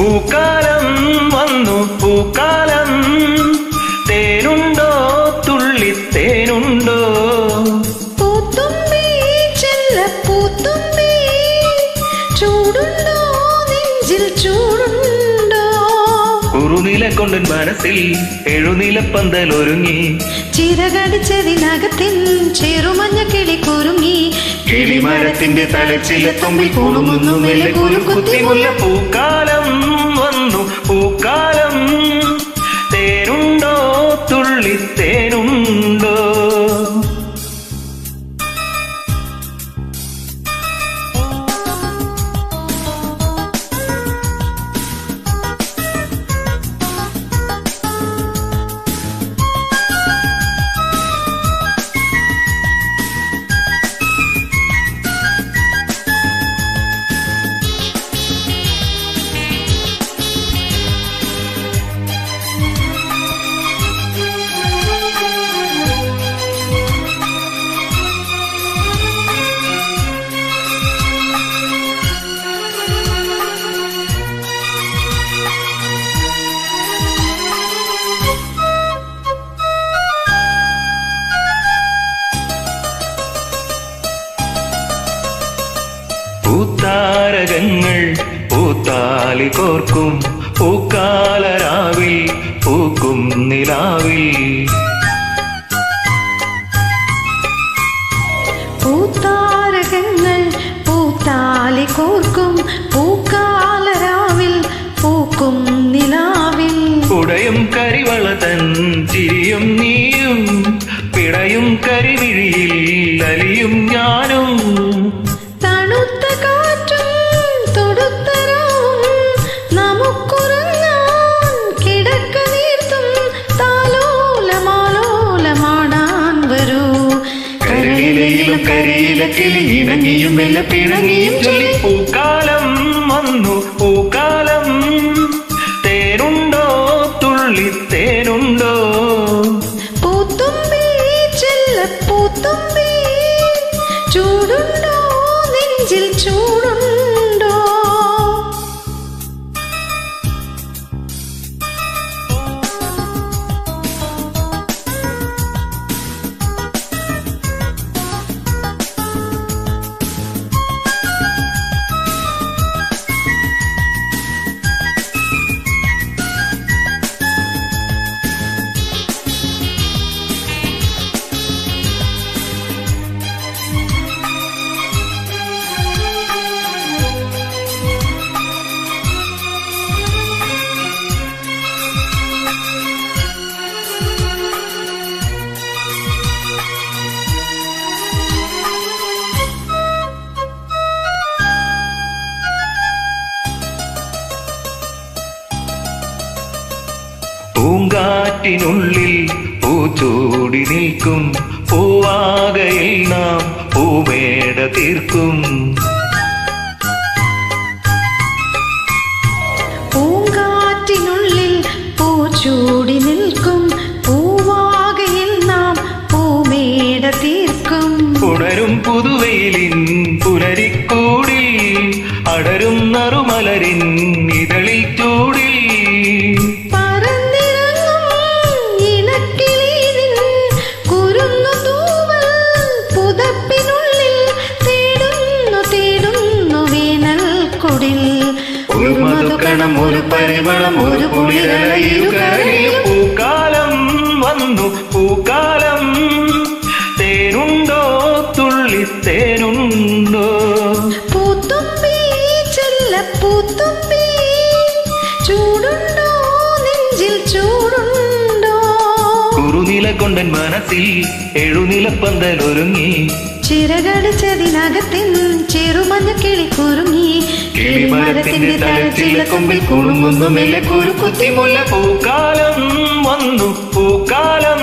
പൂക്കാലം വന്നു പൂക്കാലം, തേനുണ്ടോ തുള്ളിത്തേനുണ്ടോ? പൂത്തുമ്പി ചെല്ലപ്പൂത്തുമ്പി, ചൂടുണ്ടോ നെഞ്ചിൽ ചൂടുണ്ടോ? കുറുനില കൊണ്ടൻ മനസ്സിൽ എഴുനിലപ്പന്തൽ ഒരുങ്ങി, ചിറകടിച്ചതിനകത്തിൽ ചെറുമഞ്ഞ കിളി കുരുങ്ങി. കിളിമരത്തിന്റെ തലച്ചിലത്തുമ്പിൽ കുളുങ്ങുന്നു മെല്ലെ കുലുക്കുത്തിമുല്ല. പൂക്കാലം വന്നു പൂക്കാലം, തേനുണ്ടോ തുള്ളിത്തേനുണ്ടോ? പൂത്താരകങ്ങൾ പൂത്താലി കോർക്കും പൂക്കാലരാവിൽ പൂക്കും നിലാവിൽ. പൂത്താരകങ്ങൾ പൂത്താലി കോർക്കും പൂക്കാലരാവിൽ പൂക്കും നിലാവിൽ. ഉടയും കരിവള തൻ ചിരിയും നീയും, പിടയും കരിവിഴിയിൽ അലിയും ഞാനും. തണുത്ത കാറ്റും തൊടുത്തരവും നമുക്കുറങ്ങാൻ കിടക്ക നീർത്തും താലോലമാലോലമാടാൻ വരൂ. കരളിലയിലും കരിയില കിളി ഇണങ്ങിയും മെല്ലെ പിണങ്ങിയും ചൊല്ലി. പൂക്കാലം വന്നു പൂക്കാലം, തേനുണ്ടോ തുള്ളിത്തേനുണ്ടോ? പൂത്തുമ്പി ചെല്ലപ്പൂത്തുമ്പി, ചൂടുണ്ടോ നെഞ്ചിൽ ചൂടുണ്ടോ? പൂങ്കാറ്റിനുള്ളിൽ പൂച്ചൂടി നിൽക്കും പൂവാകയിൽ നാം പൂമേട തീർക്കും. പൂങ്കാറ്റിനുള്ളിൽ പൂച്ചൂടി നിൽക്കും പൂവാകയിൽ നാം പൂമേട തീർക്കും. ഉണരും പുതുവെയിലിൻ പുലരിക്കൂടിൽ അടരും നറുമലരിൻ ഇതളിൽ ചൂടിൽ. ഒരു മധുക്കണം ഒരു പരിമളം ഒരു കുളിരലയിരുകരയിൽ. പൂക്കാലം വന്നു പൂക്കാലം, തേനുണ്ടോ തുള്ളിത്തേനുണ്ടോ? പൂത്തുമ്പി ചെല്ലപ്പൂത്തുമ്പി, ചൂടുണ്ടോ നെഞ്ചിൽ ചൂടുണ്ടോ? കുറുനില കൊണ്ടൻ മനസ്സിൽ എഴുനിലപ്പന്തൽ ഒരുങ്ങി, ചിറകടിച്ചതിനകത്തിൽ ചെറുമഞ്ഞ കിളി കുരുങ്ങി. കിളിമരത്തിന്റെ തലച്ചിലക്കൊമ്പിൽ കുളുങ്ങുന്നു മെല്ലെ കുലുക്കുത്തിമുല്ല. പൂക്കാലം വന്നു പൂക്കാലം.